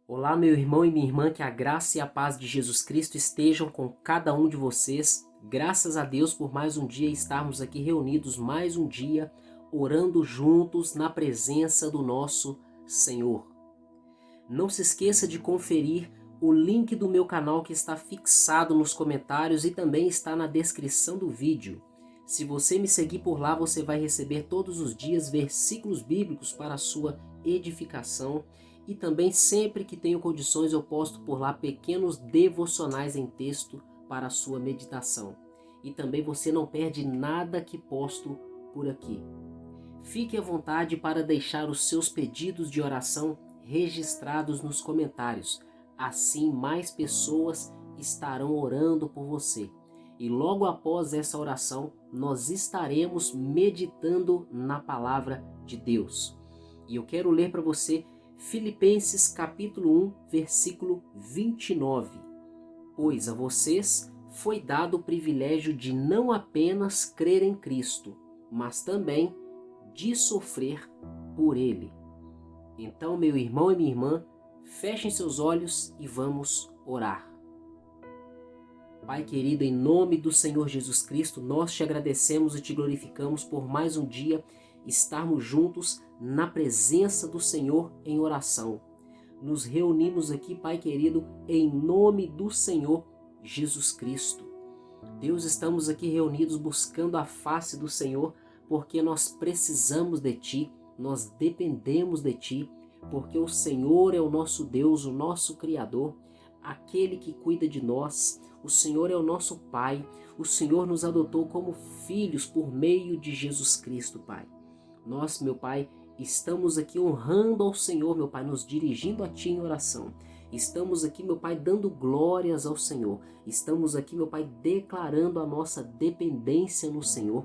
Olá, meu irmão e minha irmã, que a graça e a paz de Jesus Cristo estejam com cada um de vocês. Graças a Deus por mais um dia estarmos aqui reunidos, mais um dia, orando juntos na presença do nosso Senhor. Não se esqueça de conferir o link do meu canal que está fixado nos comentários e também está na descrição do vídeo. Se você me seguir por lá, você vai receber todos os dias versículos bíblicos para a sua edificação. E também sempre que tenho condições eu posto por lá pequenos devocionais em texto para a sua meditação. E também você não perde nada que posto por aqui. Fique à vontade para deixar os seus pedidos de oração registrados nos comentários. Assim mais pessoas estarão orando por você. E logo após essa oração, nós estaremos meditando na palavra de Deus. E eu quero ler para você Filipenses capítulo 1, versículo 29. Pois a vocês foi dado o privilégio de não apenas crer em Cristo, mas também de sofrer por Ele. Então, meu irmão e minha irmã, fechem seus olhos e vamos orar. Pai querido, em nome do Senhor Jesus Cristo, nós te agradecemos e te glorificamos por mais um dia estarmos juntos na presença do Senhor em oração. Nos reunimos aqui, Pai querido, em nome do Senhor Jesus Cristo. Deus, estamos aqui reunidos buscando a face do Senhor porque nós precisamos de Ti, nós dependemos de Ti, porque o Senhor é o nosso Deus, o nosso Criador, aquele que cuida de nós. O Senhor é o nosso Pai, o Senhor nos adotou como filhos por meio de Jesus Cristo, Pai. Nós, meu Pai, estamos aqui honrando ao Senhor, meu Pai, nos dirigindo a Ti em oração. Estamos aqui, meu Pai, dando glórias ao Senhor. Estamos aqui, meu Pai, declarando a nossa dependência no Senhor,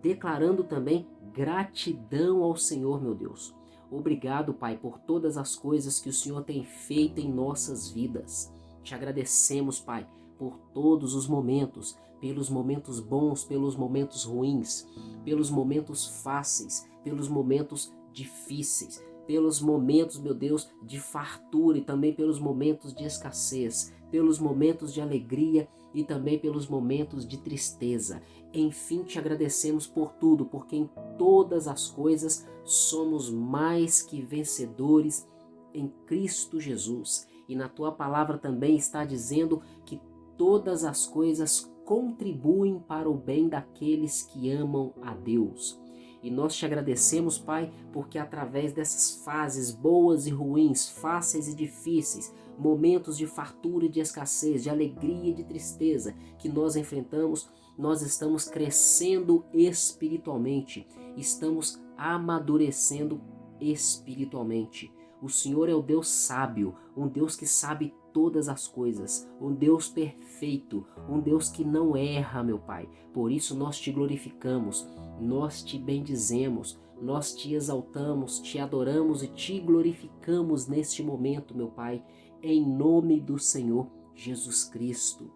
declarando também gratidão ao Senhor, meu Deus. Obrigado, Pai, por todas as coisas que o Senhor tem feito em nossas vidas. Te agradecemos, Pai, por todos os momentos, pelos momentos bons, pelos momentos ruins, pelos momentos fáceis, pelos momentos difíceis, pelos momentos, meu Deus, de fartura e também pelos momentos de escassez, pelos momentos de alegria e também pelos momentos de tristeza. Enfim, te agradecemos por tudo, porque em todas as coisas somos mais que vencedores em Cristo Jesus. E na tua palavra também está dizendo que todas as coisas contribuem para o bem daqueles que amam a Deus. E nós te agradecemos, Pai, porque através dessas fases boas e ruins, fáceis e difíceis, momentos de fartura e de escassez, de alegria e de tristeza que nós enfrentamos, nós estamos crescendo espiritualmente, estamos amadurecendo espiritualmente. O Senhor é o Deus sábio, um Deus que sabe todas as coisas, um Deus perfeito, um Deus que não erra, meu Pai. Por isso nós te glorificamos, nós te bendizemos, nós te exaltamos, te adoramos e te glorificamos neste momento, meu Pai, em nome do Senhor Jesus Cristo.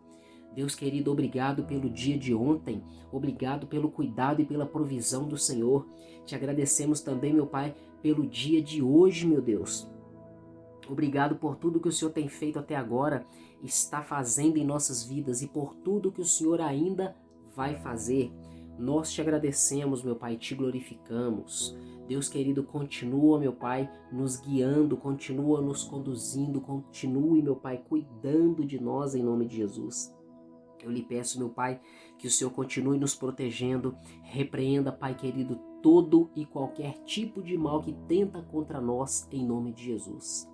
Deus querido, obrigado pelo dia de ontem, obrigado pelo cuidado e pela provisão do Senhor. Te agradecemos também, meu Pai, pelo dia de hoje, meu Deus. Obrigado por tudo que o Senhor tem feito até agora, está fazendo em nossas vidas e por tudo que o Senhor ainda vai fazer. Nós te agradecemos, meu Pai, te glorificamos. Deus querido, continua, meu Pai, nos guiando, continua nos conduzindo, continue, meu Pai, cuidando de nós em nome de Jesus. Eu lhe peço, meu Pai, que o Senhor continue nos protegendo, repreenda, Pai querido, todo e qualquer tipo de mal que tenta contra nós em nome de Jesus.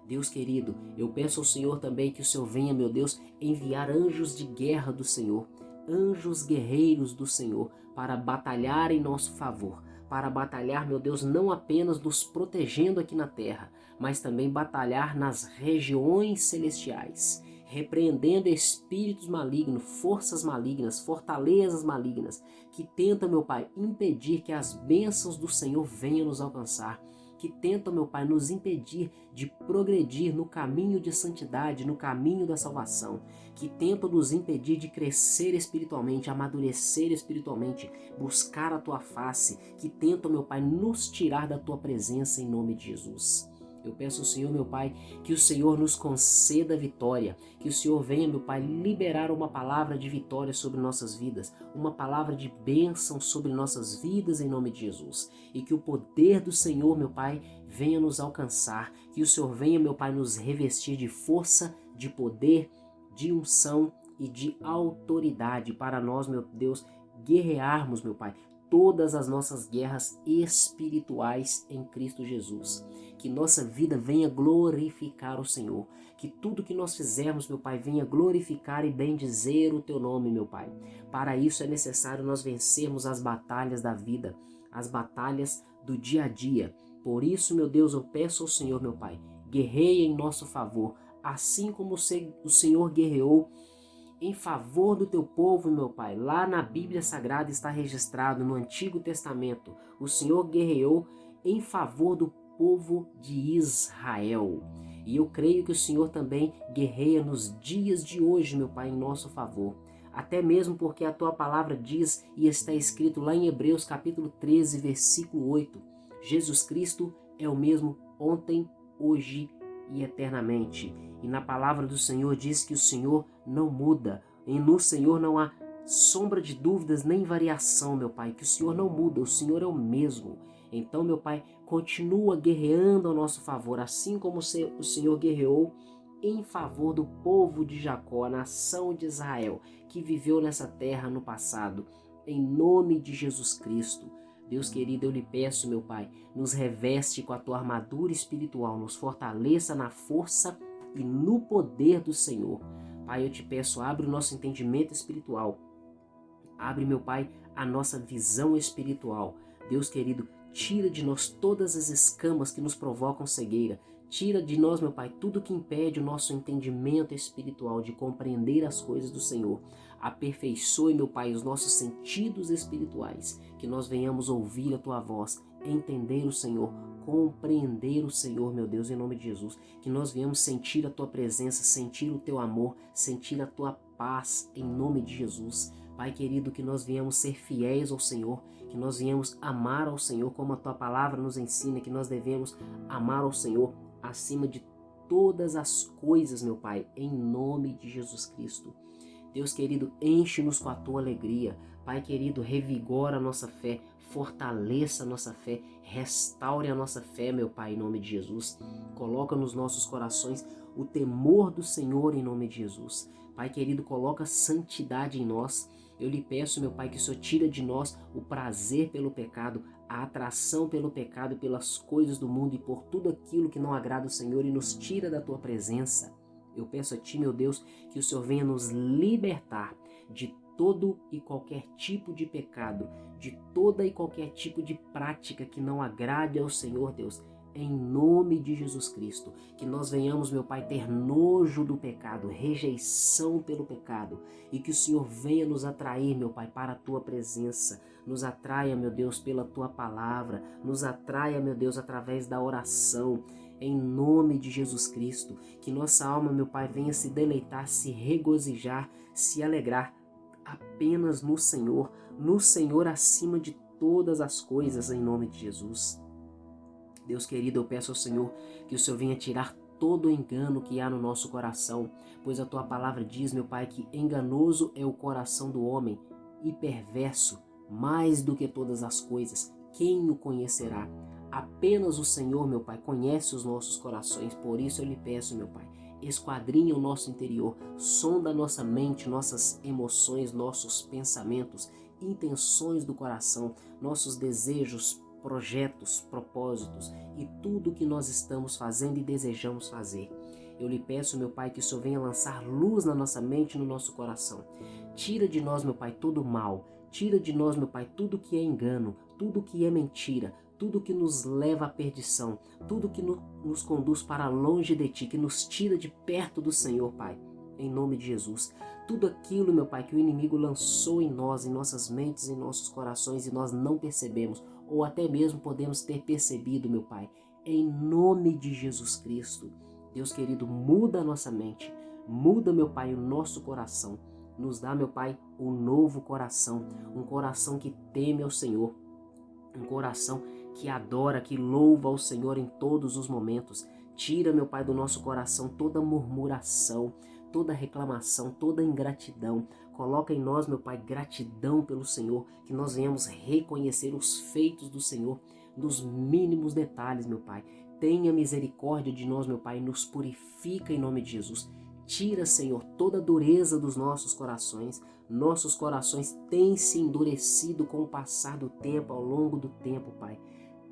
Deus querido, eu peço ao Senhor também que o Senhor venha, meu Deus, enviar anjos de guerra do Senhor, anjos guerreiros do Senhor, para batalhar em nosso favor, para batalhar, meu Deus, não apenas nos protegendo aqui na terra, mas também batalhar nas regiões celestiais, repreendendo espíritos malignos, forças malignas, fortalezas malignas, que tentam, meu Pai, impedir que as bênçãos do Senhor venham nos alcançar, que tentam, meu Pai, nos impedir de progredir no caminho de santidade, no caminho da salvação, que tentam nos impedir de crescer espiritualmente, amadurecer espiritualmente, buscar a Tua face, que tentam, meu Pai, nos tirar da Tua presença em nome de Jesus. Eu peço ao Senhor, meu Pai, que o Senhor nos conceda vitória, que o Senhor venha, meu Pai, liberar uma palavra de vitória sobre nossas vidas, uma palavra de bênção sobre nossas vidas em nome de Jesus. E que o poder do Senhor, meu Pai, venha nos alcançar, que o Senhor venha, meu Pai, nos revestir de força, de poder, de unção e de autoridade para nós, meu Deus, guerrearmos, meu Pai, todas as nossas guerras espirituais em Cristo Jesus. Que nossa vida venha glorificar o Senhor. Que tudo que nós fizermos, meu Pai, venha glorificar e bendizer o Teu nome, meu Pai. Para isso é necessário nós vencermos as batalhas da vida, as batalhas do dia a dia. Por isso, meu Deus, eu peço ao Senhor, meu Pai, guerreie em nosso favor, assim como o Senhor guerreou em favor do teu povo, meu Pai. Lá na Bíblia Sagrada está registrado, no Antigo Testamento, o Senhor guerreou em favor do povo de Israel. E eu creio que o Senhor também guerreia nos dias de hoje, meu Pai, em nosso favor. Até mesmo porque a tua palavra diz, e está escrito lá em Hebreus capítulo 13, versículo 8, Jesus Cristo é o mesmo ontem, hoje e eternamente. E na palavra do Senhor diz que o Senhor não muda. E no Senhor não há sombra de dúvidas nem variação, meu Pai. Que o Senhor não muda, o Senhor é o mesmo. Então, meu Pai, continua guerreando ao nosso favor, assim como o Senhor guerreou em favor do povo de Jacó, a nação de Israel, que viveu nessa terra no passado. Em nome de Jesus Cristo. Deus querido, eu lhe peço, meu Pai, nos reveste com a tua armadura espiritual, nos fortaleça na força e no poder do Senhor. Pai, eu te peço, abre o nosso entendimento espiritual. Abre, meu Pai, a nossa visão espiritual. Deus querido, tira de nós todas as escamas que nos provocam cegueira. Tira de nós, meu Pai, tudo que impede o nosso entendimento espiritual de compreender as coisas do Senhor. Aperfeiçoe, meu Pai, os nossos sentidos espirituais, que nós venhamos ouvir a Tua voz, entender o Senhor, compreender o Senhor, meu Deus, em nome de Jesus. Que nós venhamos sentir a Tua presença, sentir o Teu amor, sentir a Tua paz, em nome de Jesus. Pai querido, que nós venhamos ser fiéis ao Senhor, que nós venhamos amar ao Senhor, como a Tua palavra nos ensina, que nós devemos amar ao Senhor acima de todas as coisas, meu Pai, em nome de Jesus Cristo. Deus querido, enche-nos com a Tua alegria. Pai querido, revigora a nossa fé, fortaleça a nossa fé, restaure a nossa fé, meu Pai, em nome de Jesus. Coloca nos nossos corações o temor do Senhor, em nome de Jesus. Pai querido, coloca santidade em nós. Eu lhe peço, meu Pai, que o Senhor tira de nós o prazer pelo pecado, a atração pelo pecado e pelas coisas do mundo e por tudo aquilo que não agrada o Senhor e nos tira da Tua presença. Eu peço a Ti, meu Deus, que o Senhor venha nos libertar de todo e qualquer tipo de pecado, de toda e qualquer tipo de prática que não agrade ao Senhor, Deus, em nome de Jesus Cristo. Que nós venhamos, meu Pai, ter nojo do pecado, rejeição pelo pecado, e que o Senhor venha nos atrair, meu Pai, para a Tua presença. Nos atraia, meu Deus, pela Tua palavra, nos atraia, meu Deus, através da oração, em nome de Jesus Cristo. Que nossa alma, meu Pai, venha se deleitar, se regozijar, se alegrar apenas no Senhor acima de todas as coisas, em nome de Jesus. Deus querido, eu peço ao Senhor que o Senhor venha tirar todo o engano que há no nosso coração, pois a Tua palavra diz, meu Pai, que enganoso é o coração do homem e perverso, mais do que todas as coisas. Quem o conhecerá? Apenas o Senhor, meu Pai, conhece os nossos corações. Por isso eu lhe peço, meu Pai, esquadrinha o nosso interior, sonda a nossa mente, nossas emoções, nossos pensamentos, intenções do coração, nossos desejos, projetos, propósitos e tudo o que nós estamos fazendo e desejamos fazer. Eu lhe peço, meu Pai, que o Senhor venha lançar luz na nossa mente e no nosso coração. Tira de nós, meu Pai, todo o mal. Tira de nós, meu Pai, tudo que é engano, tudo que é mentira, tudo que nos leva à perdição, tudo que nos conduz para longe de Ti, que nos tira de perto do Senhor, Pai, em nome de Jesus. Tudo aquilo, meu Pai, que o inimigo lançou em nós, em nossas mentes, em nossos corações e nós não percebemos, ou até mesmo podemos ter percebido, meu Pai, em nome de Jesus Cristo. Deus querido, muda a nossa mente, muda, meu Pai, o nosso coração. Nos dá, meu Pai, um novo coração, um coração que teme ao Senhor, um coração que adora, que louva ao Senhor em todos os momentos. Tira, meu Pai, do nosso coração toda murmuração, toda reclamação, toda ingratidão. Coloca em nós, meu Pai, gratidão pelo Senhor, que nós venhamos reconhecer os feitos do Senhor nos mínimos detalhes, meu Pai. Tenha misericórdia de nós, meu Pai, e nos purifica em nome de Jesus. Tira, Senhor, toda a dureza dos nossos corações. Nossos corações têm se endurecido com o passar do tempo, ao longo do tempo, Pai.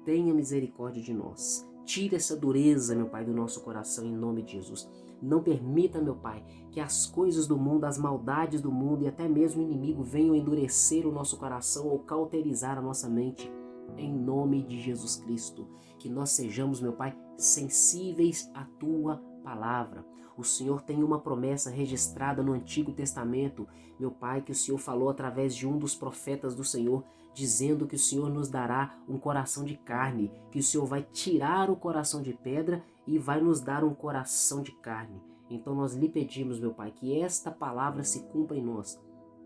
Tenha misericórdia de nós. Tira essa dureza, meu Pai, do nosso coração em nome de Jesus. Não permita, meu Pai, que as coisas do mundo, as maldades do mundo e até mesmo o inimigo venham endurecer o nosso coração ou cauterizar a nossa mente. Em nome de Jesus Cristo, que nós sejamos, meu Pai, sensíveis à Tua palavra. O Senhor tem uma promessa registrada no Antigo Testamento, meu Pai, que o Senhor falou através de um dos profetas do Senhor, dizendo que o Senhor nos dará um coração de carne, que o Senhor vai tirar o coração de pedra e vai nos dar um coração de carne. Então nós lhe pedimos, meu Pai, que esta palavra se cumpra em nós.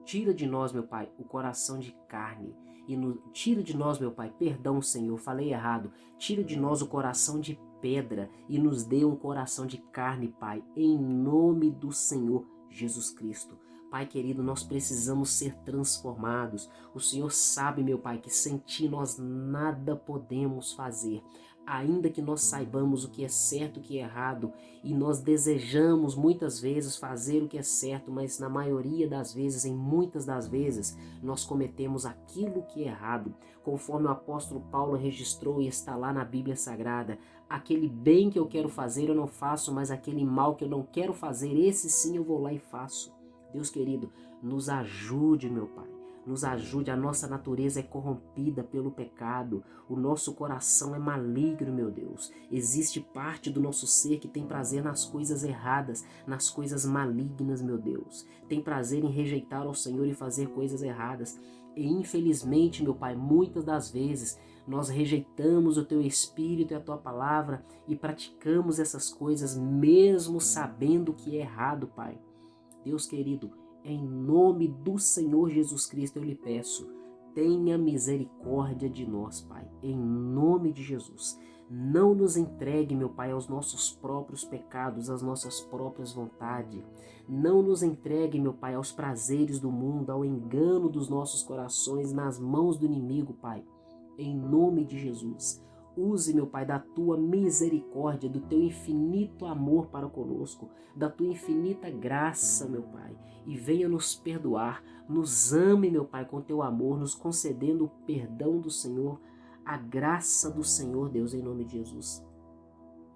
Tira de nós, meu Pai, o coração de carne. Tira de nós, meu Pai, perdão, Senhor, falei errado. Tira de nós o coração de pedra e nos dê um coração de carne, Pai, em nome do Senhor Jesus Cristo. Pai querido, nós precisamos ser transformados. O Senhor sabe, meu Pai, que sem Ti nós nada podemos fazer. Ainda que nós saibamos o que é certo e o que é errado, e nós desejamos muitas vezes fazer o que é certo, mas na maioria das vezes, em muitas das vezes, nós cometemos aquilo que é errado. Conforme o apóstolo Paulo registrou e está lá na Bíblia Sagrada, aquele bem que eu quero fazer eu não faço, mas aquele mal que eu não quero fazer, esse sim eu vou lá e faço. Deus querido, nos ajude, meu Pai. Nos ajude, a nossa natureza é corrompida pelo pecado, o nosso coração é maligno, meu Deus. Existe parte do nosso ser que tem prazer nas coisas erradas, nas coisas malignas, meu Deus. Tem prazer em rejeitar ao Senhor e fazer coisas erradas. E infelizmente, meu Pai, muitas das vezes nós rejeitamos o Teu Espírito e a Tua Palavra e praticamos essas coisas mesmo sabendo que é errado, Pai. Deus querido, em nome do Senhor Jesus Cristo eu lhe peço, tenha misericórdia de nós, Pai, em nome de Jesus. Não nos entregue, meu Pai, aos nossos próprios pecados, às nossas próprias vontades. Não nos entregue, meu Pai, aos prazeres do mundo, ao engano dos nossos corações, nas mãos do inimigo, Pai, em nome de Jesus. Use, meu Pai, da Tua misericórdia, do Teu infinito amor para conosco, da Tua infinita graça, meu Pai, e venha nos perdoar, nos ame, meu Pai, com Teu amor, nos concedendo o perdão do Senhor, a graça do Senhor, Deus, em nome de Jesus.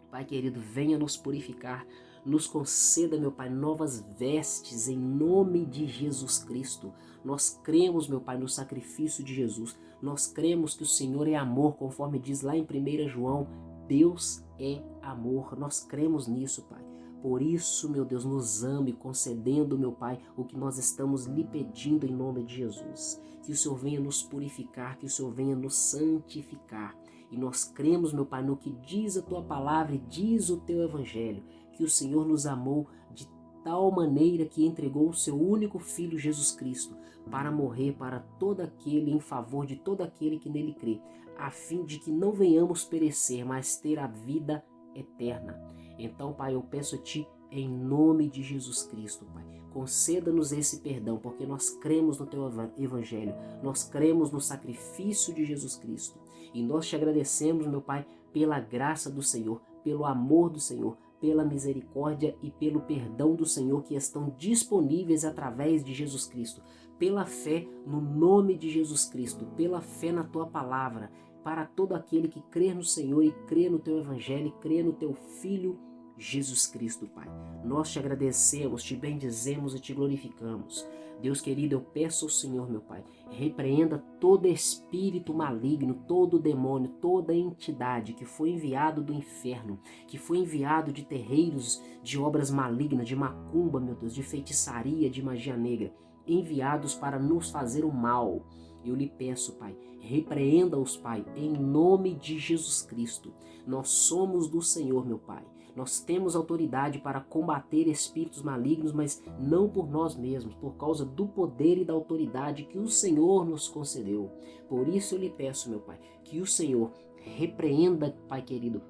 Pai querido, venha nos purificar, nos conceda, meu Pai, novas vestes em nome de Jesus Cristo. Nós cremos, meu Pai, no sacrifício de Jesus. Nós cremos que o Senhor é amor, conforme diz lá em 1 João, Deus é amor. Nós cremos nisso, Pai. Por isso, meu Deus, nos ame, concedendo, meu Pai, o que nós estamos lhe pedindo em nome de Jesus. Que o Senhor venha nos purificar, que o Senhor venha nos santificar. E nós cremos, meu Pai, no que diz a Tua palavra e diz o Teu Evangelho, que o Senhor nos amou de tal maneira que entregou o Seu único Filho, Jesus Cristo, para morrer para todo aquele, em favor de todo aquele que nele crê, a fim de que não venhamos perecer, mas ter a vida eterna. Então, Pai, eu peço a Ti, em nome de Jesus Cristo, Pai, conceda-nos esse perdão, porque nós cremos no Teu Evangelho, nós cremos no sacrifício de Jesus Cristo. E nós Te agradecemos, meu Pai, pela graça do Senhor, pelo amor do Senhor, pela misericórdia e pelo perdão do Senhor que estão disponíveis através de Jesus Cristo, pela fé no nome de Jesus Cristo, pela fé na Tua palavra, para todo aquele que crê no Senhor e crê no Teu Evangelho e crê no Teu Filho Jesus Cristo, Pai. Nós Te agradecemos, Te bendizemos e Te glorificamos. Deus querido, eu peço ao Senhor, meu Pai, repreenda todo espírito maligno, todo demônio, toda entidade que foi enviado do inferno, que foi enviado de terreiros de obras malignas, de macumba, meu Deus, de feitiçaria, de magia negra, enviados para nos fazer o mal. Eu lhe peço, Pai, repreenda-os, Pai, em nome de Jesus Cristo. Nós somos do Senhor, meu Pai. Nós temos autoridade para combater espíritos malignos, mas não por nós mesmos, por causa do poder e da autoridade que o Senhor nos concedeu. Por isso eu lhe peço, meu Pai, que o Senhor repreenda, Pai querido,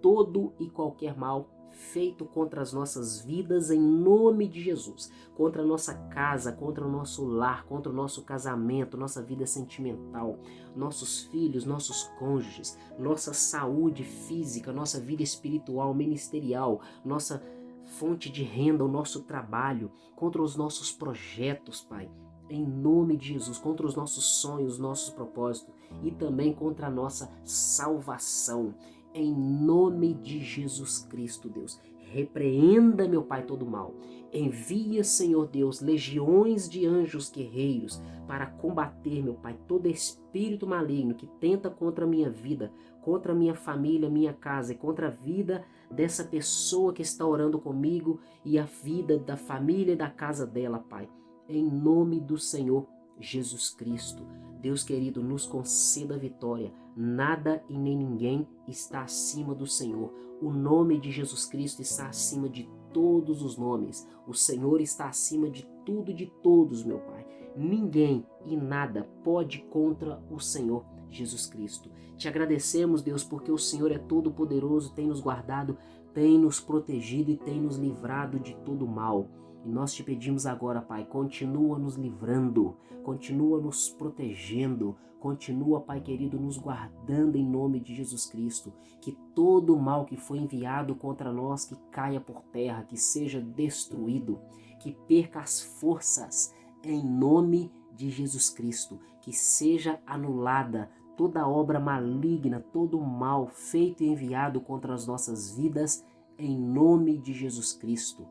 todo e qualquer mal feito contra as nossas vidas em nome de Jesus, contra a nossa casa, contra o nosso lar, contra o nosso casamento, nossa vida sentimental, nossos filhos, nossos cônjuges, nossa saúde física, nossa vida espiritual, ministerial, nossa fonte de renda, o nosso trabalho, contra os nossos projetos, Pai, em nome de Jesus, contra os nossos sonhos, nossos propósitos e também contra a nossa salvação. Em nome de Jesus Cristo, Deus, repreenda, meu Pai, todo mal. Envia, Senhor Deus, legiões de anjos guerreiros para combater, meu Pai, todo espírito maligno que tenta contra a minha vida, contra a minha família, minha casa e contra a vida dessa pessoa que está orando comigo e a vida da família e da casa dela, Pai. Em nome do Senhor Jesus Cristo. Deus querido, nos conceda a vitória. Nada e nem ninguém está acima do Senhor. O nome de Jesus Cristo está acima de todos os nomes. O Senhor está acima de tudo e de todos, meu Pai. Ninguém e nada pode contra o Senhor Jesus Cristo. Te agradecemos, Deus, porque o Senhor é todo poderoso, tem nos guardado, tem nos protegido e tem nos livrado de todo mal. E nós te pedimos agora, Pai, continua nos livrando, continua nos protegendo, continua, Pai querido, nos guardando em nome de Jesus Cristo. Que todo o mal que foi enviado contra nós, que caia por terra, que seja destruído, que perca as forças em nome de Jesus Cristo. Que seja anulada toda obra maligna, todo o mal feito e enviado contra as nossas vidas em nome de Jesus Cristo.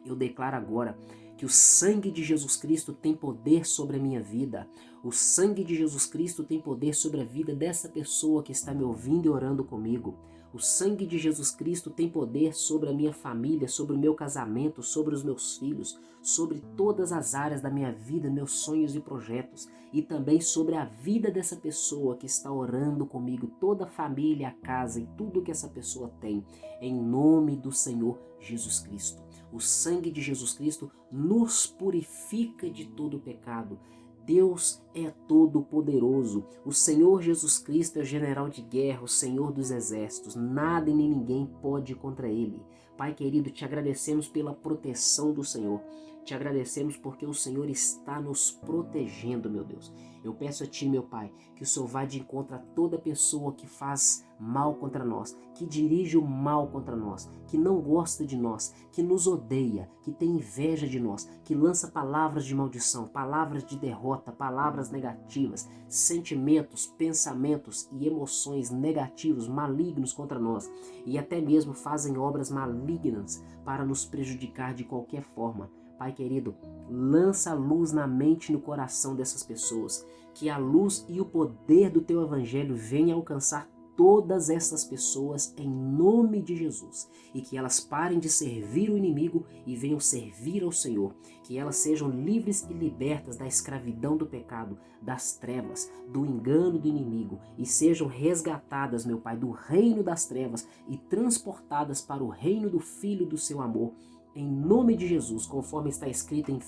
Eu declaro agora que o sangue de Jesus Cristo tem poder sobre a minha vida. O sangue de Jesus Cristo tem poder sobre a vida dessa pessoa que está me ouvindo e orando comigo. O sangue de Jesus Cristo tem poder sobre a minha família, sobre o meu casamento, sobre os meus filhos, sobre todas as áreas da minha vida, meus sonhos e projetos. E também sobre a vida dessa pessoa que está orando comigo, toda a família, a casa e tudo que essa pessoa tem. Em nome do Senhor Jesus Cristo. O sangue de Jesus Cristo nos purifica de todo pecado. Deus é todo poderoso. O Senhor Jesus Cristo é o general de guerra, o Senhor dos exércitos. Nada e nem ninguém pode ir contra ele. Pai querido, te agradecemos pela proteção do Senhor. Te agradecemos porque o Senhor está nos protegendo, meu Deus. Eu peço a Ti, meu Pai, que o Senhor vá de encontro a toda pessoa que faz mal contra nós, que dirige o mal contra nós, que não gosta de nós, que nos odeia, que tem inveja de nós, que lança palavras de maldição, palavras de derrota, palavras negativas, sentimentos, pensamentos e emoções negativos, malignos contra nós e até mesmo fazem obras malignas para nos prejudicar de qualquer forma. Pai querido, lança a luz na mente e no coração dessas pessoas, que a luz e o poder do Teu Evangelho venha alcançar todas essas pessoas em nome de Jesus, e que elas parem de servir o inimigo e venham servir ao Senhor, que elas sejam livres e libertas da escravidão do pecado, das trevas, do engano do inimigo e sejam resgatadas, meu Pai, do reino das trevas e transportadas para o reino do Filho do seu amor, em nome de Jesus, conforme está escrito em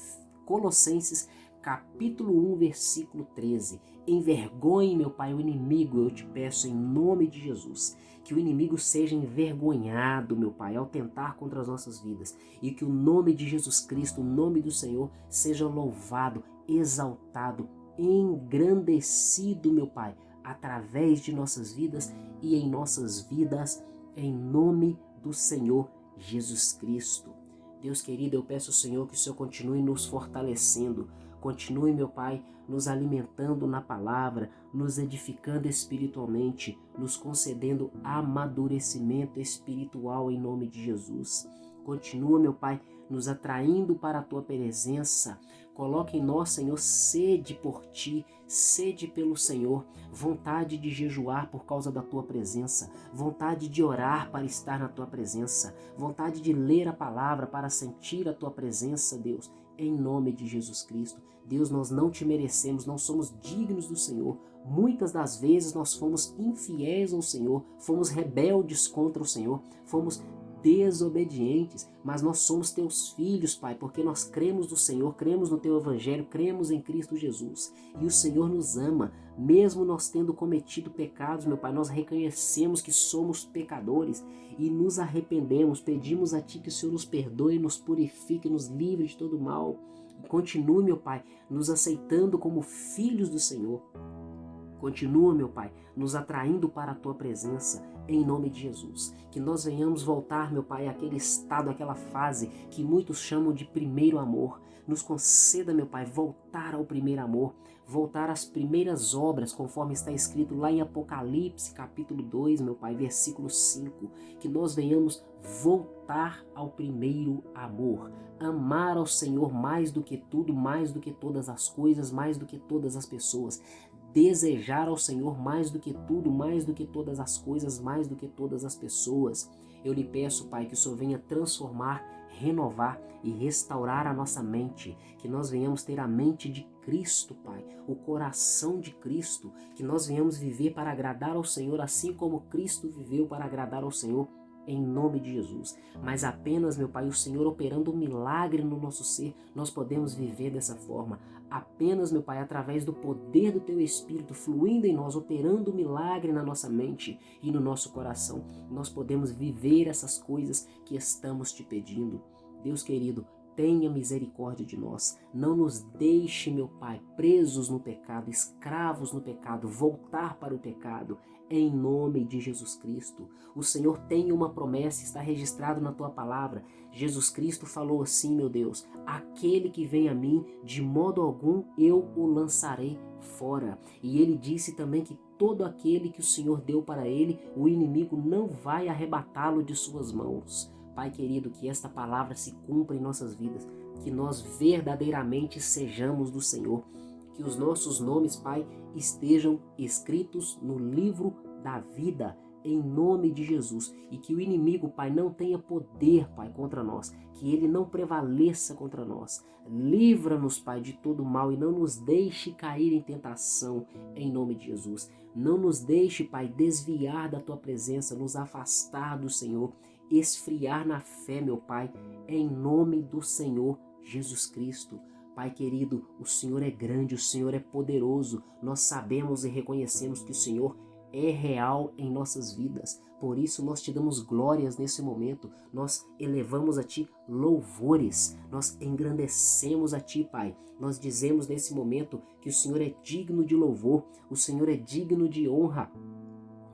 Colossenses capítulo 1, versículo 13. Envergonhe, meu Pai, o inimigo, eu te peço em nome de Jesus. Que o inimigo seja envergonhado, meu Pai, ao tentar contra as nossas vidas. E que o nome de Jesus Cristo, o nome do Senhor, seja louvado, exaltado, engrandecido, meu Pai, através de nossas vidas e em nossas vidas, em nome do Senhor Jesus Cristo. Deus querido, eu peço ao Senhor que o Senhor continue nos fortalecendo, continue, meu Pai, nos alimentando na palavra, nos edificando espiritualmente, nos concedendo amadurecimento espiritual em nome de Jesus. Continua, meu Pai, nos atraindo para a Tua presença. Coloque em nós, Senhor, sede por Ti, sede pelo Senhor, vontade de jejuar por causa da Tua presença, vontade de orar para estar na Tua presença, vontade de ler a palavra para sentir a Tua presença, Deus, em nome de Jesus Cristo. Deus, nós não Te merecemos, não somos dignos do Senhor. Muitas das vezes nós fomos infiéis ao Senhor, fomos rebeldes contra o Senhor, fomos desobedientes, mas nós somos Teus filhos, Pai, porque nós cremos no Senhor, cremos no Teu Evangelho, cremos em Cristo Jesus, e o Senhor nos ama. mesmo nós tendo cometido pecados, meu Pai, nós reconhecemos que somos pecadores e nos arrependemos, pedimos a Ti que o Senhor nos perdoe, nos purifique, nos livre de todo mal e continue, meu Pai, nos aceitando como filhos do Senhor. Continua, meu Pai, nos atraindo para a Tua presença, em nome de Jesus. Que nós venhamos voltar, meu Pai, àquele estado, àquela fase que muitos chamam de primeiro amor. Nos conceda, meu Pai, voltar ao primeiro amor, voltar às primeiras obras, conforme está escrito lá em Apocalipse, capítulo 2, meu Pai, versículo 5. Que nós venhamos voltar ao primeiro amor. Amar ao Senhor mais do que tudo, mais do que todas as coisas, mais do que todas as pessoas. Desejar ao Senhor mais do que tudo, mais do que todas as coisas, mais do que todas as pessoas. Eu lhe peço, Pai, que o Senhor venha transformar, renovar e restaurar a nossa mente, que nós venhamos ter a mente de Cristo, Pai, o coração de Cristo, que nós venhamos viver para agradar ao Senhor, assim como Cristo viveu para agradar ao Senhor, em nome de Jesus. Mas apenas, meu Pai, o Senhor operando um milagre no nosso ser, nós podemos viver dessa forma. Apenas, meu Pai, através do poder do Teu Espírito fluindo em nós, operando um milagre na nossa mente e no nosso coração, nós podemos viver essas coisas que estamos Te pedindo. Deus querido, tenha misericórdia de nós. Não nos deixe, meu Pai, presos no pecado, escravos no pecado, voltar para o pecado, em nome de Jesus Cristo. O Senhor tem uma promessa, está registrado na Tua palavra. Jesus Cristo falou assim, meu Deus: aquele que vem a mim, de modo algum eu o lançarei fora. E Ele disse também que todo aquele que o Senhor deu para Ele, o inimigo não vai arrebatá-lo de suas mãos. Pai querido, que esta palavra se cumpra em nossas vidas, que nós verdadeiramente sejamos do Senhor, que os nossos nomes, Pai, estejam escritos no livro da vida, em nome de Jesus, e que o inimigo, Pai, não tenha poder, Pai, contra nós, que ele não prevaleça contra nós. Livra-nos, Pai, de todo mal e não nos deixe cair em tentação, em nome de Jesus. Não nos deixe, Pai, desviar da Tua presença, nos afastar do Senhor, esfriar na fé, meu Pai, em nome do Senhor Jesus Cristo. Pai querido, o Senhor é grande, o Senhor é poderoso. Nós sabemos e reconhecemos que o Senhor é real em nossas vidas. Por isso nós Te damos glórias nesse momento. Nós elevamos a Ti louvores. Nós engrandecemos a Ti, Pai. Nós dizemos nesse momento que o Senhor é digno de louvor, o Senhor é digno de honra.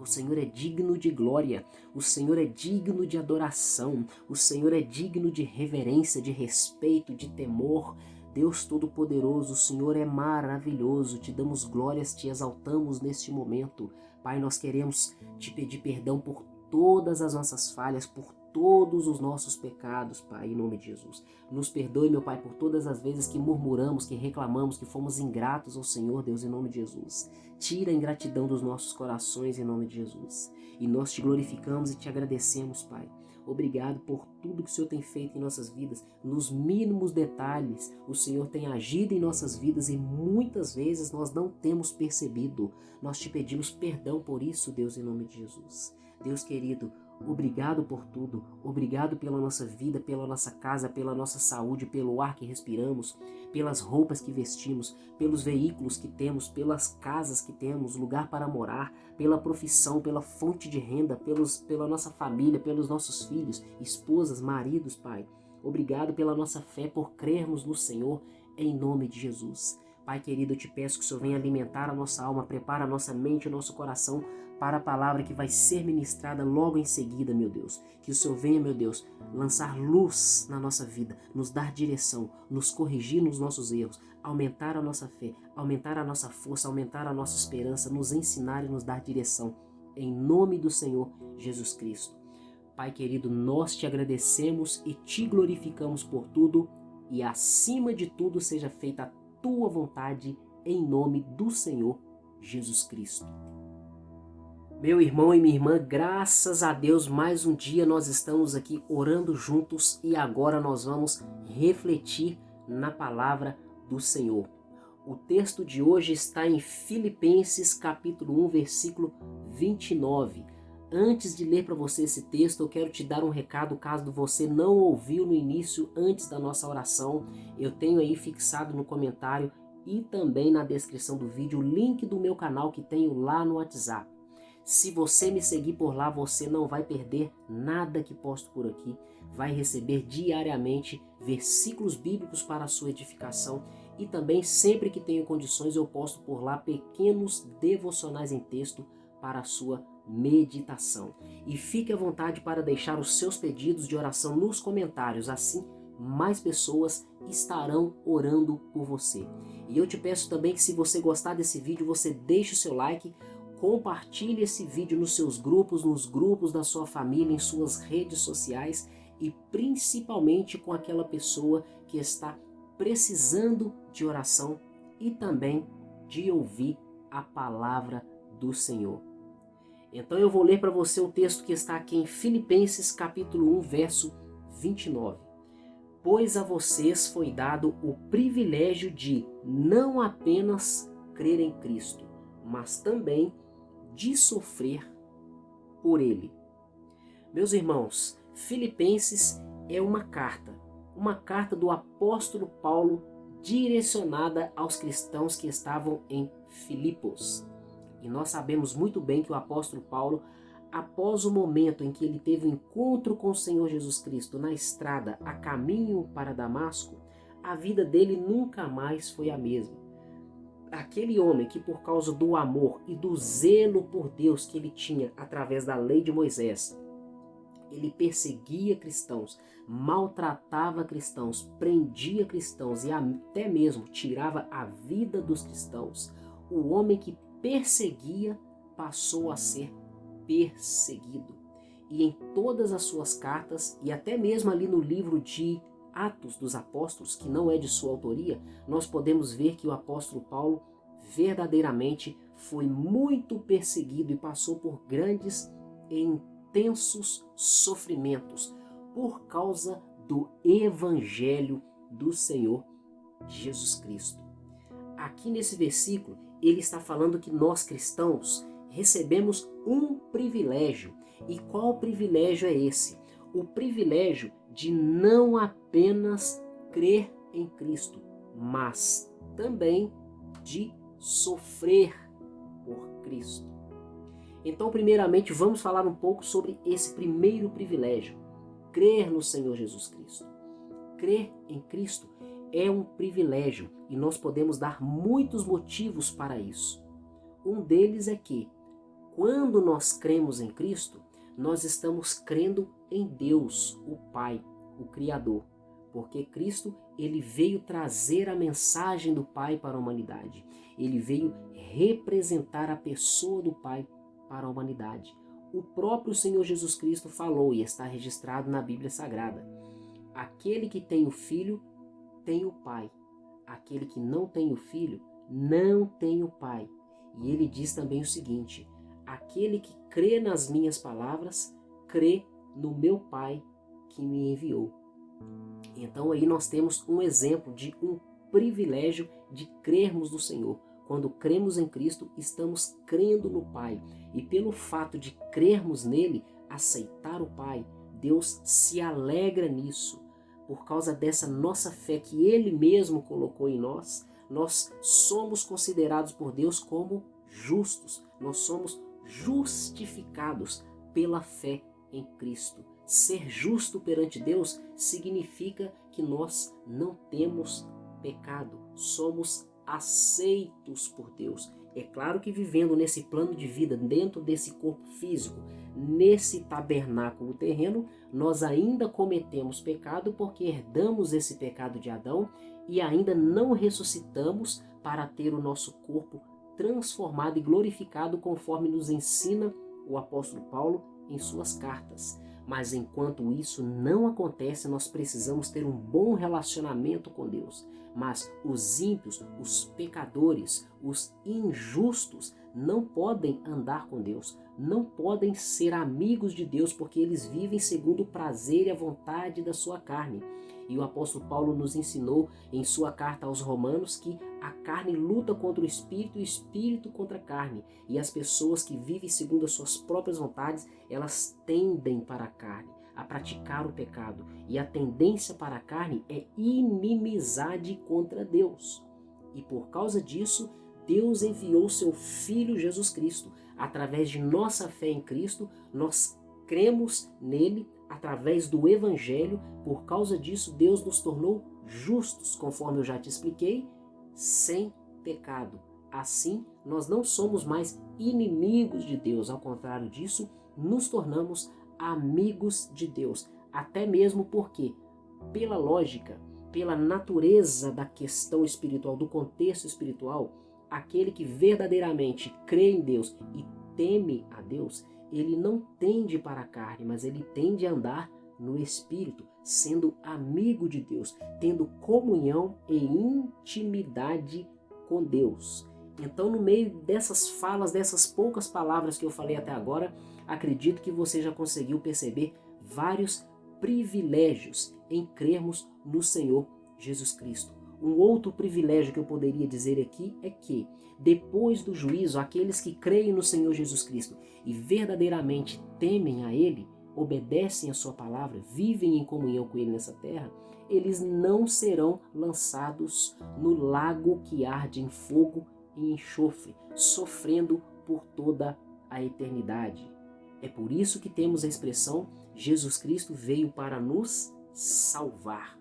O Senhor é digno de glória, o Senhor é digno de adoração, o Senhor é digno de reverência, de respeito, de temor. Deus Todo-Poderoso, o Senhor é maravilhoso, Te damos glórias, Te exaltamos neste momento. Pai, nós queremos Te pedir perdão por todas as nossas falhas, por todos os nossos pecados, Pai, em nome de Jesus. Nos perdoe, meu Pai, por todas as vezes que murmuramos, que reclamamos, que fomos ingratos ao Senhor, Deus, em nome de Jesus. Tira a ingratidão dos nossos corações, em nome de Jesus. E nós Te glorificamos e Te agradecemos, Pai. Obrigado por tudo que o Senhor tem feito em nossas vidas. Nos mínimos detalhes, o Senhor tem agido em nossas vidas e muitas vezes nós não temos percebido. Nós Te pedimos perdão por isso, Deus, em nome de Jesus. Deus querido, obrigado por tudo, obrigado pela nossa vida, pela nossa casa, pela nossa saúde, pelo ar que respiramos, pelas roupas que vestimos, pelos veículos que temos, pelas casas que temos, lugar para morar, pela profissão, pela fonte de renda, pela nossa família, pelos nossos filhos, esposas, maridos, Pai. Obrigado pela nossa fé, por crermos no Senhor, em nome de Jesus. Pai querido, eu Te peço que o Senhor venha alimentar a nossa alma, prepara a nossa mente e o nosso coração para a palavra que vai ser ministrada logo em seguida, meu Deus. Que o Senhor venha, meu Deus, lançar luz na nossa vida, nos dar direção, nos corrigir nos nossos erros, aumentar a nossa fé, aumentar a nossa força, aumentar a nossa esperança, nos ensinar e nos dar direção. Em nome do Senhor Jesus Cristo. Pai querido, nós Te agradecemos e Te glorificamos por tudo e acima de tudo seja feita a Tua vontade em nome do Senhor Jesus Cristo. Meu irmão e minha irmã, graças a Deus, mais um dia nós estamos aqui orando juntos e agora nós vamos refletir na palavra do Senhor. O texto de hoje está em Filipenses capítulo 1, versículo 29. Antes de ler para você esse texto, eu quero te dar um recado caso você não ouviu no início, antes da nossa oração. Eu tenho aí fixado no comentário e também na descrição do vídeo o link do meu canal que tenho lá no WhatsApp. Se você me seguir por lá, você não vai perder nada que posto por aqui. Vai receber diariamente versículos bíblicos para a sua edificação e também sempre que tenho condições eu posto por lá pequenos devocionais em texto para a sua meditação. E fique à vontade para deixar os seus pedidos de oração nos comentários, assim mais pessoas estarão orando por você. E eu te peço também que se você gostar desse vídeo, você deixe o seu like, compartilhe esse vídeo nos seus grupos, nos grupos da sua família, em suas redes sociais e principalmente com aquela pessoa que está precisando de oração e também de ouvir a palavra do Senhor. Então eu vou ler para você o texto que está aqui em Filipenses capítulo 1, verso 29. Pois a vocês foi dado o privilégio de não apenas crer em Cristo, mas também de sofrer por Ele. Meus irmãos, Filipenses é uma carta do apóstolo Paulo direcionada aos cristãos que estavam em Filipos. E nós sabemos muito bem que o apóstolo Paulo, após o momento em que ele teve o encontro com o Senhor Jesus Cristo na estrada a caminho para Damasco, a vida dele nunca mais foi a mesma. Aquele homem que por causa do amor e do zelo por Deus que ele tinha através da lei de Moisés, ele perseguia cristãos, maltratava cristãos, prendia cristãos e até mesmo tirava a vida dos cristãos. O homem que perseguia passou a ser perseguido. E em todas as suas cartas, e até mesmo ali no livro de Atos dos Apóstolos, que não é de sua autoria, nós podemos ver que o apóstolo Paulo verdadeiramente foi muito perseguido e passou por grandes e intensos sofrimentos por causa do Evangelho do Senhor Jesus Cristo. Aqui nesse versículo, ele está falando que nós cristãos recebemos um privilégio. E qual privilégio é esse? O privilégio de não apenas crer em Cristo, mas também de sofrer por Cristo. Então, primeiramente, vamos falar um pouco sobre esse primeiro privilégio, crer no Senhor Jesus Cristo. Crer em Cristo é um privilégio e nós podemos dar muitos motivos para isso. Um deles é que, quando nós cremos em Cristo, nós estamos crendo em Deus, o Pai, o Criador. Porque Cristo, ele veio trazer a mensagem do Pai para a humanidade. Ele veio representar a pessoa do Pai para a humanidade. O próprio Senhor Jesus Cristo falou e está registrado na Bíblia Sagrada: aquele que tem o Filho tem o Pai. Aquele que não tem o Filho não tem o Pai. E ele diz também o seguinte: aquele que crê nas minhas palavras, crê no meu Pai que me enviou. Então aí nós temos um exemplo de um privilégio de crermos no Senhor. Quando cremos em Cristo, estamos crendo no Pai. E pelo fato de crermos nele, aceitar o Pai, Deus se alegra nisso. Por causa dessa nossa fé que Ele mesmo colocou em nós, nós somos considerados por Deus como justos. Nós somos justificados pela fé em Cristo. Ser justo perante Deus significa que nós não temos pecado. Somos aceitos por Deus. É claro que vivendo nesse plano de vida, dentro desse corpo físico, nesse tabernáculo terreno, nós ainda cometemos pecado porque herdamos esse pecado de Adão e ainda não ressuscitamos para ter o nosso corpo transformado e glorificado conforme nos ensina o apóstolo Paulo em suas cartas. Mas enquanto isso não acontece, nós precisamos ter um bom relacionamento com Deus. Mas os ímpios, os pecadores, os injustos não podem andar com Deus, não podem ser amigos de Deus, porque eles vivem segundo o prazer e a vontade da sua carne. E o apóstolo Paulo nos ensinou em sua carta aos Romanos que a carne luta contra o espírito e o espírito contra a carne. E as pessoas que vivem segundo as suas próprias vontades, elas tendem para a carne, a praticar o pecado. E a tendência para a carne é inimizade contra Deus. E por causa disso, Deus enviou seu Filho Jesus Cristo. Através de nossa fé em Cristo, nós cremos nele através do Evangelho. Por causa disso, Deus nos tornou justos, conforme eu já te expliquei, sem pecado. Assim, nós não somos mais inimigos de Deus. Ao contrário disso, nos tornamos amigos de Deus. Até mesmo porque, pela lógica, pela natureza da questão espiritual, do contexto espiritual, aquele que verdadeiramente crê em Deus e teme a Deus, ele não tende para a carne, mas ele tende a andar no Espírito, sendo amigo de Deus, tendo comunhão e intimidade com Deus. Então, no meio dessas falas, dessas poucas palavras que eu falei até agora, acredito que você já conseguiu perceber vários privilégios em crermos no Senhor Jesus Cristo. Um outro privilégio que eu poderia dizer aqui é que, depois do juízo, aqueles que creem no Senhor Jesus Cristo e verdadeiramente temem a Ele, obedecem a sua palavra, vivem em comunhão com Ele nessa terra, eles não serão lançados no lago que arde em fogo e enxofre, sofrendo por toda a eternidade. É por isso que temos a expressão: Jesus Cristo veio para nos salvar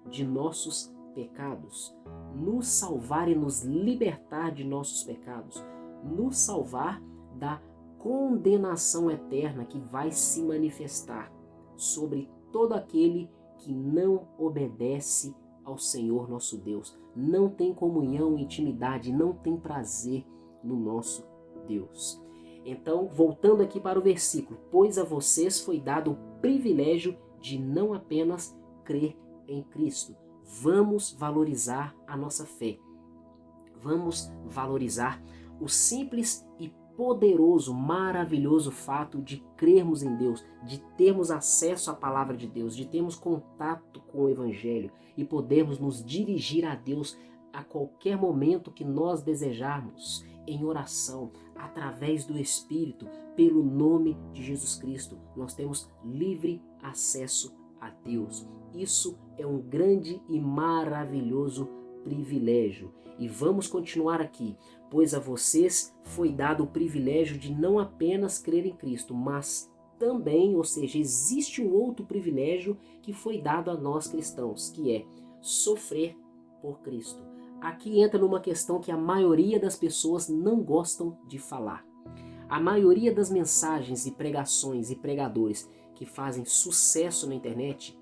de nossos pecados, nos salvar e nos libertar de nossos pecados, nos salvar da condenação eterna que vai se manifestar sobre todo aquele que não obedece ao Senhor nosso Deus, não tem comunhão, intimidade, não tem prazer no nosso Deus. Então, voltando aqui para o versículo: pois a vocês foi dado o privilégio de não apenas crer em Cristo. Vamos valorizar a nossa fé. Vamos valorizar o simples e poderoso, maravilhoso fato de crermos em Deus, de termos acesso à palavra de Deus, de termos contato com o Evangelho e podermos nos dirigir a Deus a qualquer momento que nós desejarmos, em oração, através do Espírito, pelo nome de Jesus Cristo. Nós temos livre acesso a Deus. Isso é um grande e maravilhoso privilégio. E vamos continuar aqui. Pois a vocês foi dado o privilégio de não apenas crer em Cristo, mas também, ou seja, existe um outro privilégio que foi dado a nós cristãos, que é sofrer por Cristo. Aqui entra numa questão que a maioria das pessoas não gostam de falar. A maioria das mensagens e pregações e pregadores que fazem sucesso na internet,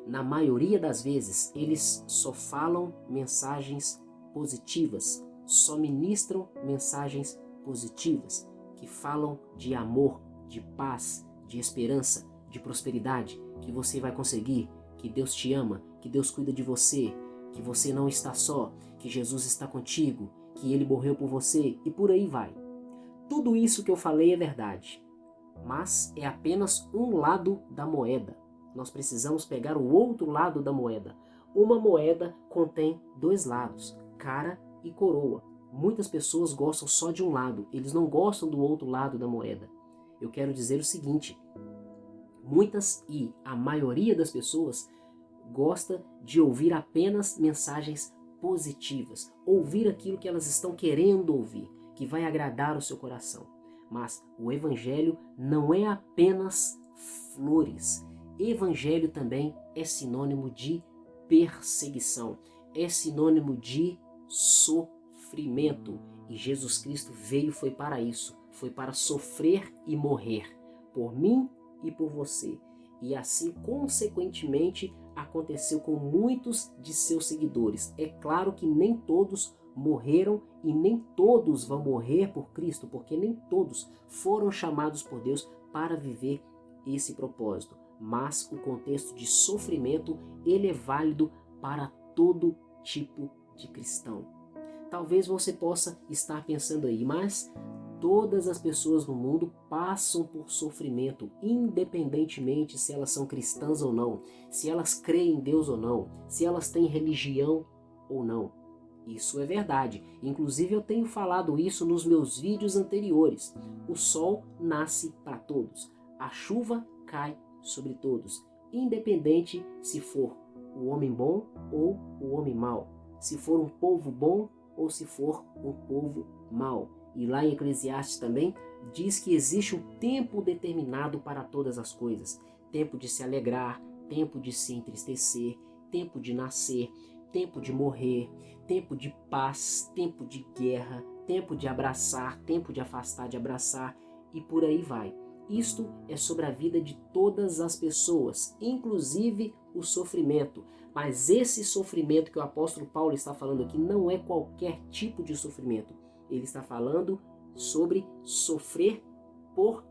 na maioria das vezes, eles só falam mensagens positivas, só ministram mensagens positivas, que falam de amor, de paz, de esperança, de prosperidade, que você vai conseguir, que Deus te ama, que Deus cuida de você, que você não está só, que Jesus está contigo, que Ele morreu por você e por aí vai. Tudo isso que eu falei é verdade, mas é apenas um lado da moeda. Nós precisamos pegar o outro lado da moeda. Uma moeda contém dois lados, cara e coroa. Muitas pessoas gostam só de um lado, eles não gostam do outro lado da moeda. Eu quero dizer o seguinte: muitas e a maioria das pessoas gosta de ouvir apenas mensagens positivas, ouvir aquilo que elas estão querendo ouvir, que vai agradar o seu coração. Mas o Evangelho não é apenas flores. Evangelho também é sinônimo de perseguição, é sinônimo de sofrimento. E Jesus Cristo foi para isso, foi para sofrer e morrer, por mim e por você. E assim, consequentemente, aconteceu com muitos de seus seguidores. É claro que nem todos morreram e nem todos vão morrer por Cristo, porque nem todos foram chamados por Deus para viver esse propósito. Mas o contexto de sofrimento, ele é válido para todo tipo de cristão. Talvez você possa estar pensando aí, mas todas as pessoas no mundo passam por sofrimento, independentemente se elas são cristãs ou não, se elas creem em Deus ou não, se elas têm religião ou não. Isso é verdade. Inclusive eu tenho falado isso nos meus vídeos anteriores. O sol nasce para todos. A chuva cai sobre todos, independente se for o homem bom ou o homem mau, se for um povo bom ou se for um povo mau. E lá em Eclesiastes também diz que existe um tempo determinado para todas as coisas. Tempo de se alegrar, tempo de se entristecer, tempo de nascer, tempo de morrer, tempo de paz, tempo de guerra, tempo de abraçar, tempo de afastar, de abraçar, e por aí vai. Isto é sobre a vida de todas as pessoas, inclusive o sofrimento. Mas esse sofrimento que o apóstolo Paulo está falando aqui não é qualquer tipo de sofrimento. Ele está falando sobre sofrer por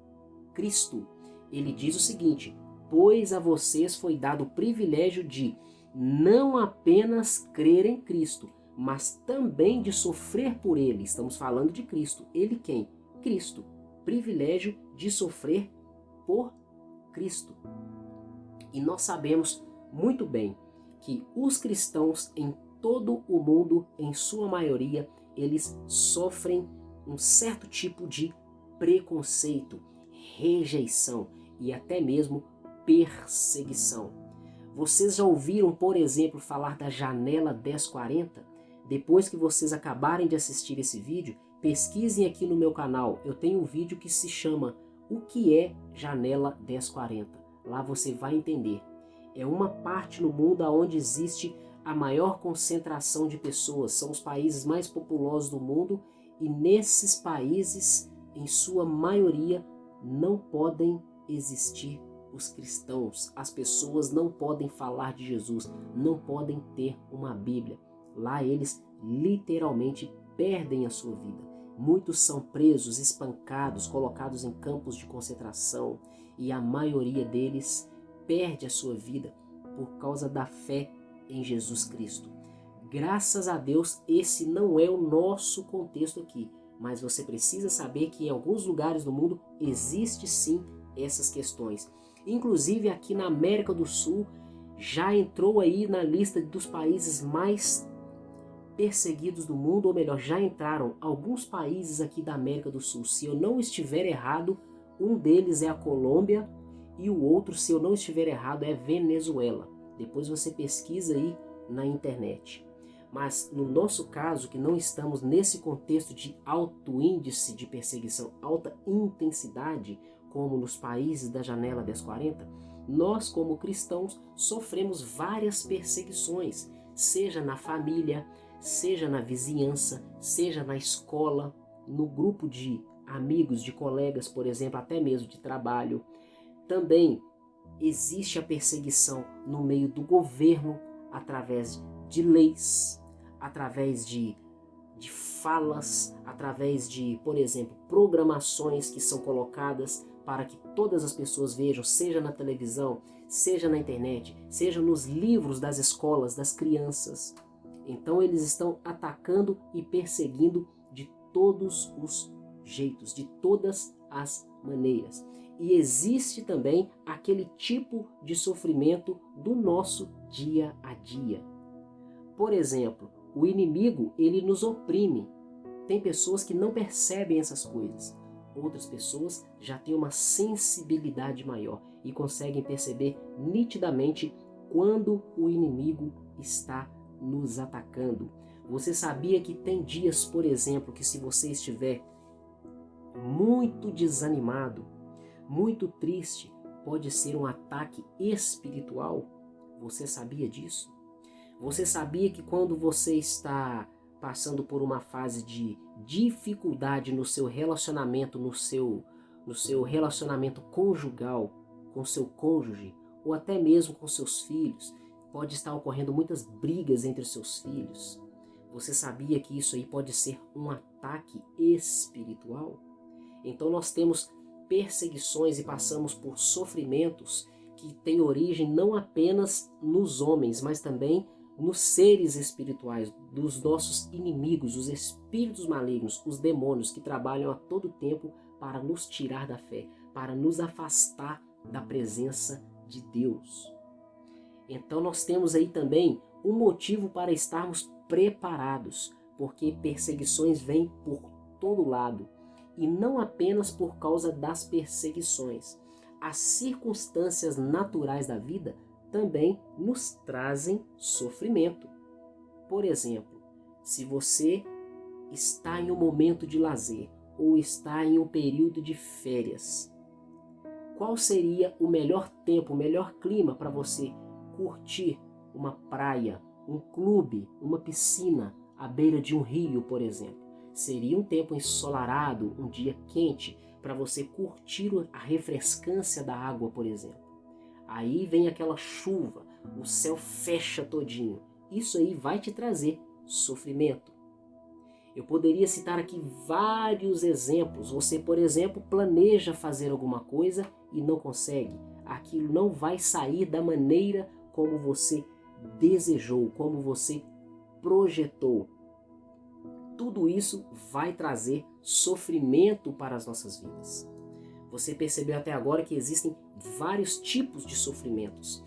Cristo. Ele diz o seguinte: pois a vocês foi dado o privilégio de não apenas crer em Cristo, mas também de sofrer por Ele. Estamos falando de Cristo. Ele quem? Cristo. Privilégio de sofrer por Cristo. E nós sabemos muito bem que os cristãos em todo o mundo, em sua maioria, eles sofrem um certo tipo de preconceito, rejeição e até mesmo perseguição. Vocês já ouviram, por exemplo, falar da janela 1040? Depois que vocês acabarem de assistir esse vídeo, pesquisem aqui no meu canal. Eu tenho um vídeo que se chama O que é janela 1040? Lá você vai entender. É uma parte no mundo onde existe a maior concentração de pessoas. São os países mais populosos do mundo e nesses países, em sua maioria, não podem existir os cristãos. As pessoas não podem falar de Jesus, não podem ter uma Bíblia. Lá eles literalmente perdem a sua vida. Muitos são presos, espancados, colocados em campos de concentração e a maioria deles perde a sua vida por causa da fé em Jesus Cristo. Graças a Deus, esse não é o nosso contexto aqui, mas você precisa saber que em alguns lugares do mundo existe sim essas questões. Inclusive aqui na América do Sul já entrou aí na lista dos países mais perseguidos do mundo, ou melhor, já entraram alguns países aqui da América do Sul. Se eu não estiver errado, um deles é a Colômbia e o outro, se eu não estiver errado, é Venezuela. Depois você pesquisa aí na internet. Mas no nosso caso, que não estamos nesse contexto de alto índice de perseguição, alta intensidade, como nos países da janela 1040, nós como cristãos sofremos várias perseguições, seja na família, seja na vizinhança, seja na escola, no grupo de amigos, de colegas, por exemplo, até mesmo de trabalho. Também existe a perseguição no meio do governo, através de leis, através de falas, através de, por exemplo, programações que são colocadas para que todas as pessoas vejam, seja na televisão, seja na internet, seja nos livros das escolas, das crianças. Então eles estão atacando e perseguindo de todos os jeitos, de todas as maneiras. E existe também aquele tipo de sofrimento do nosso dia a dia. Por exemplo, o inimigo, ele nos oprime. Tem pessoas que não percebem essas coisas. Outras pessoas já têm uma sensibilidade maior e conseguem perceber nitidamente quando o inimigo está nos atacando. Você sabia que tem dias, por exemplo, que se você estiver muito desanimado, muito triste, pode ser um ataque espiritual? Você sabia disso? Você sabia que quando você está passando por uma fase de dificuldade no seu relacionamento, no seu relacionamento conjugal, com seu cônjuge, ou até mesmo com seus filhos, pode estar ocorrendo muitas brigas entre os seus filhos? Você sabia que isso aí pode ser um ataque espiritual? Então nós temos perseguições e passamos por sofrimentos que têm origem não apenas nos homens, mas também nos seres espirituais, dos nossos inimigos, os espíritos malignos, os demônios que trabalham a todo tempo para nos tirar da fé, para nos afastar da presença de Deus. Então nós temos aí também um motivo para estarmos preparados, porque perseguições vêm por todo lado. E não apenas por causa das perseguições. As circunstâncias naturais da vida também nos trazem sofrimento. Por exemplo, se você está em um momento de lazer ou está em um período de férias, qual seria o melhor tempo, o melhor clima para você curtir uma praia, um clube, uma piscina à beira de um rio, por exemplo? Seria um tempo ensolarado, um dia quente, para você curtir a refrescância da água, por exemplo. Aí vem aquela chuva, o céu fecha todinho. Isso aí vai te trazer sofrimento. Eu poderia citar aqui vários exemplos. Você, por exemplo, planeja fazer alguma coisa e não consegue. Aquilo não vai sair da maneira como você desejou, como você projetou. Tudo isso vai trazer sofrimento para as nossas vidas. Você percebeu até agora que existem vários tipos de sofrimentos.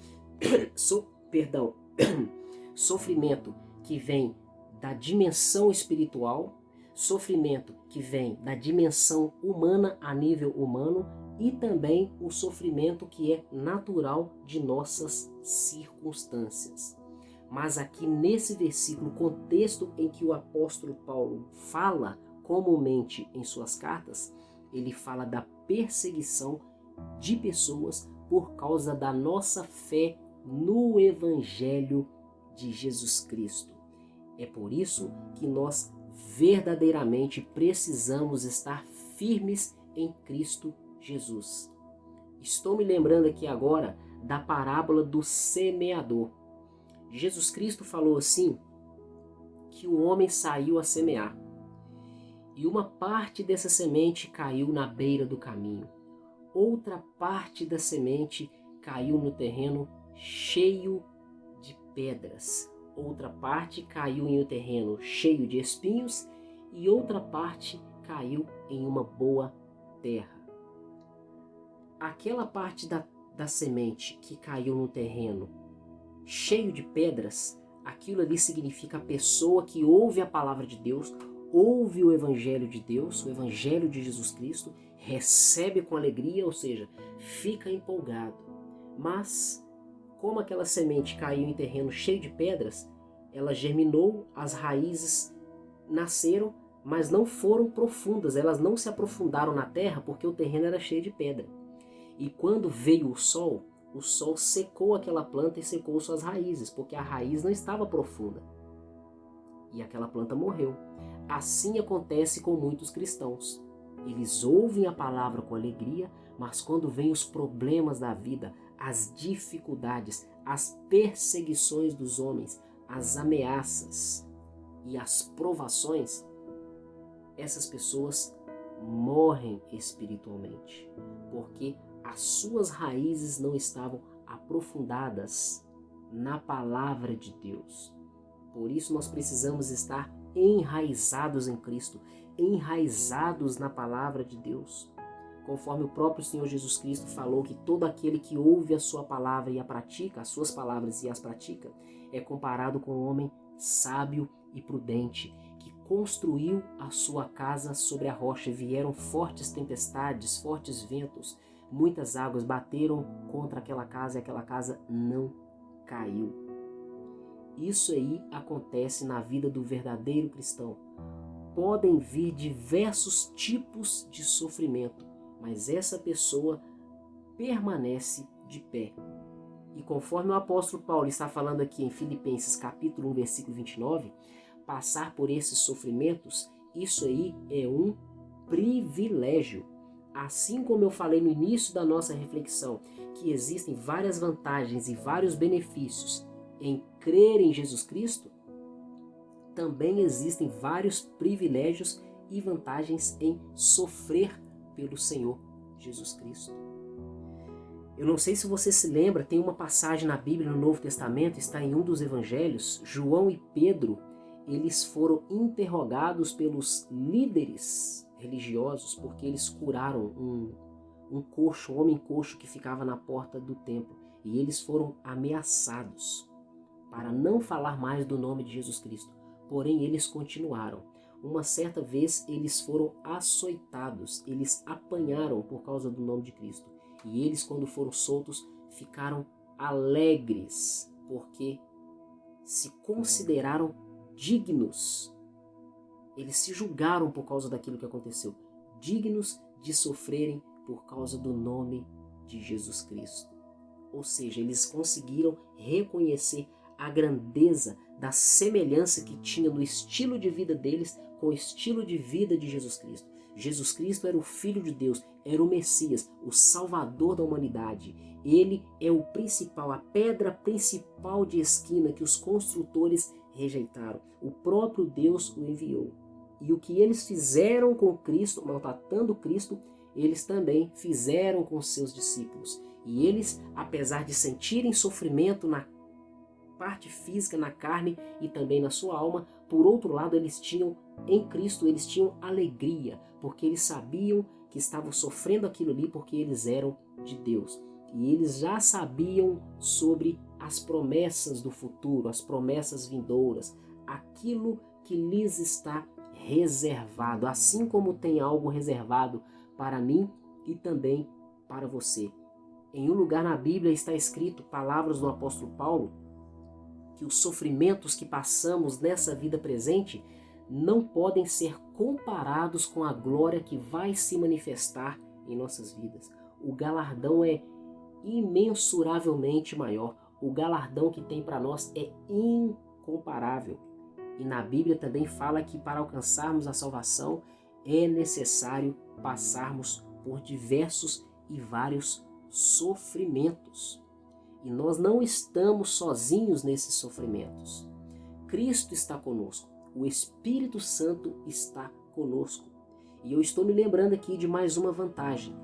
Sofrimento que vem da dimensão espiritual, sofrimento que vem da dimensão humana a nível humano e também o sofrimento que é natural de nossas circunstâncias. Mas aqui nesse versículo, contexto em que o apóstolo Paulo fala comumente em suas cartas, ele fala da perseguição de pessoas por causa da nossa fé no Evangelho de Jesus Cristo. É por isso que nós verdadeiramente precisamos estar firmes em Cristo Jesus. Estou me lembrando aqui agora da parábola do semeador. Jesus Cristo falou assim, que o homem saiu a semear. E uma parte dessa semente caiu na beira do caminho. Outra parte da semente caiu no terreno cheio de pedras. Outra parte caiu em um terreno cheio de espinhos e outra parte caiu em uma boa terra. Aquela parte da semente que caiu no terreno cheio de pedras, aquilo ali significa a pessoa que ouve a palavra de Deus, ouve o Evangelho de Deus, o Evangelho de Jesus Cristo, recebe com alegria, ou seja, fica empolgado. Mas, como aquela semente caiu em terreno cheio de pedras, ela germinou, as raízes nasceram, mas não foram profundas, elas não se aprofundaram na terra porque o terreno era cheio de pedra. E quando veio o sol secou aquela planta e secou suas raízes, porque a raiz não estava profunda. E aquela planta morreu. Assim acontece com muitos cristãos. Eles ouvem a palavra com alegria, mas quando vêm os problemas da vida, as dificuldades, as perseguições dos homens, as ameaças e as provações, essas pessoas morrem espiritualmente, porque as suas raízes não estavam aprofundadas na palavra de Deus. Por isso nós precisamos estar enraizados em Cristo, enraizados na palavra de Deus. Conforme o próprio Senhor Jesus Cristo falou que todo aquele que ouve a sua palavra e a pratica, as suas palavras e as pratica, é comparado com um homem sábio e prudente, que construiu a sua casa sobre a rocha. Vieram fortes tempestades, fortes ventos, muitas águas bateram contra aquela casa e aquela casa não caiu. Isso aí acontece na vida do verdadeiro cristão. Podem vir diversos tipos de sofrimento, mas essa pessoa permanece de pé. E conforme o apóstolo Paulo está falando aqui em Filipenses capítulo 1, versículo 29, passar por esses sofrimentos, isso aí é um privilégio. Assim como eu falei no início da nossa reflexão, que existem várias vantagens e vários benefícios em crer em Jesus Cristo, também existem vários privilégios e vantagens em sofrer pelo Senhor Jesus Cristo. Eu não sei se você se lembra, tem uma passagem na Bíblia, no Novo Testamento, está em um dos evangelhos, João e Pedro, eles foram interrogados pelos líderes religiosos porque eles curaram um coxo, um homem coxo que ficava na porta do templo, e eles foram ameaçados para não falar mais do nome de Jesus Cristo. Porém, eles continuaram. Uma certa vez eles foram açoitados, eles apanharam por causa do nome de Cristo. E eles, quando foram soltos, ficaram alegres, porque se consideraram dignos. Eles se julgaram por causa daquilo que aconteceu, dignos de sofrerem por causa do nome de Jesus Cristo. Ou seja, eles conseguiram reconhecer a grandeza da semelhança que tinha no estilo de vida deles com o estilo de vida de Jesus Cristo. Jesus Cristo era o Filho de Deus, era o Messias, o Salvador da humanidade. Ele é o principal, a pedra principal de esquina que os construtores rejeitaram. O próprio Deus o enviou. E o que eles fizeram com Cristo, maltratando Cristo, eles também fizeram com seus discípulos. E eles, apesar de sentirem sofrimento na parte física, na carne e também na sua alma, por outro lado, eles tinham em Cristo, eles tinham alegria, porque eles sabiam que estavam sofrendo aquilo ali porque eles eram de Deus. E eles já sabiam sobre as promessas do futuro, as promessas vindouras, aquilo que lhes está reservado, assim como tem algo reservado para mim e também para você. Em um lugar na Bíblia está escrito, palavras do apóstolo Paulo, que os sofrimentos que passamos nessa vida presente não podem ser comparados com a glória que vai se manifestar em nossas vidas. O galardão é imensuravelmente maior. O galardão que tem para nós é incomparável. E na Bíblia também fala que para alcançarmos a salvação é necessário passarmos por diversos e vários sofrimentos. E nós não estamos sozinhos nesses sofrimentos. Cristo está conosco. O Espírito Santo está conosco. E eu estou me lembrando aqui de mais uma vantagem,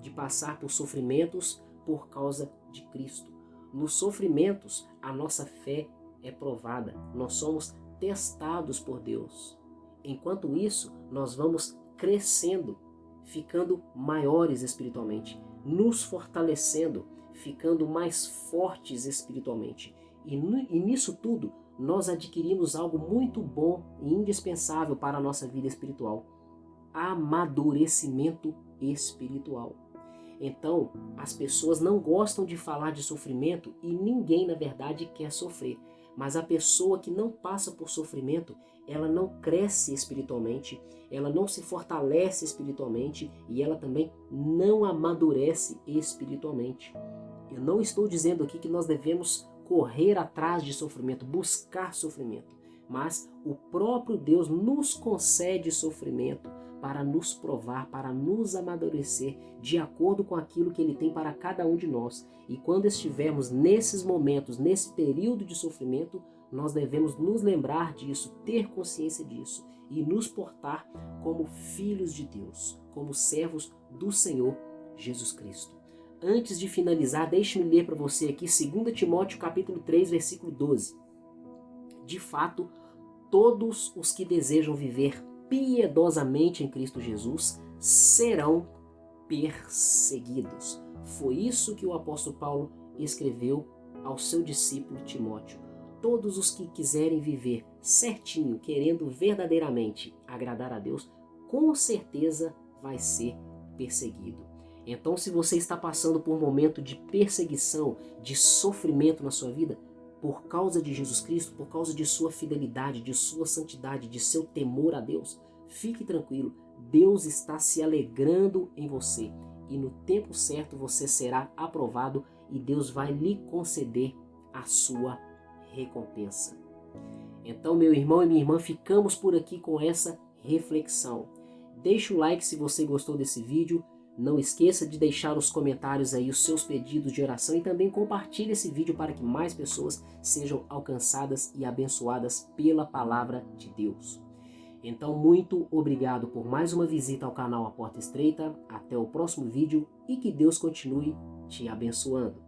de passar por sofrimentos por causa de Cristo. Nos sofrimentos, a nossa fé é provada. Nós somos testados por Deus. Enquanto isso, nós vamos crescendo, ficando maiores espiritualmente, nos fortalecendo, ficando mais fortes espiritualmente. E nisso tudo, nós adquirimos algo muito bom e indispensável para a nossa vida espiritual: amadurecimento espiritual. Então, as pessoas não gostam de falar de sofrimento e ninguém, na verdade, quer sofrer. Mas a pessoa que não passa por sofrimento, ela não cresce espiritualmente, ela não se fortalece espiritualmente e ela também não amadurece espiritualmente. Eu não estou dizendo aqui que nós devemos correr atrás de sofrimento, buscar sofrimento, mas o próprio Deus nos concede sofrimento para nos provar, para nos amadurecer de acordo com aquilo que Ele tem para cada um de nós. E quando estivermos nesses momentos, nesse período de sofrimento, nós devemos nos lembrar disso, ter consciência disso e nos portar como filhos de Deus, como servos do Senhor Jesus Cristo. Antes de finalizar, deixe-me ler para você aqui 2 Timóteo capítulo 3, versículo 12. De fato, todos os que desejam viver piedosamente em Cristo Jesus serão perseguidos. Foi isso que o apóstolo Paulo escreveu ao seu discípulo Timóteo. Todos os que quiserem viver certinho, querendo verdadeiramente agradar a Deus, com certeza vai ser perseguido. Então, se você está passando por um momento de perseguição, de sofrimento na sua vida, por causa de Jesus Cristo, por causa de sua fidelidade, de sua santidade, de seu temor a Deus, fique tranquilo, Deus está se alegrando em você e no tempo certo você será aprovado e Deus vai lhe conceder a sua recompensa. Então, meu irmão e minha irmã, ficamos por aqui com essa reflexão. Deixe o like se você gostou desse vídeo. Não esqueça de deixar os comentários aí os seus pedidos de oração e também compartilhe esse vídeo para que mais pessoas sejam alcançadas e abençoadas pela palavra de Deus. Então, muito obrigado por mais uma visita ao canal A Porta Estreita. Até o próximo vídeo e que Deus continue te abençoando.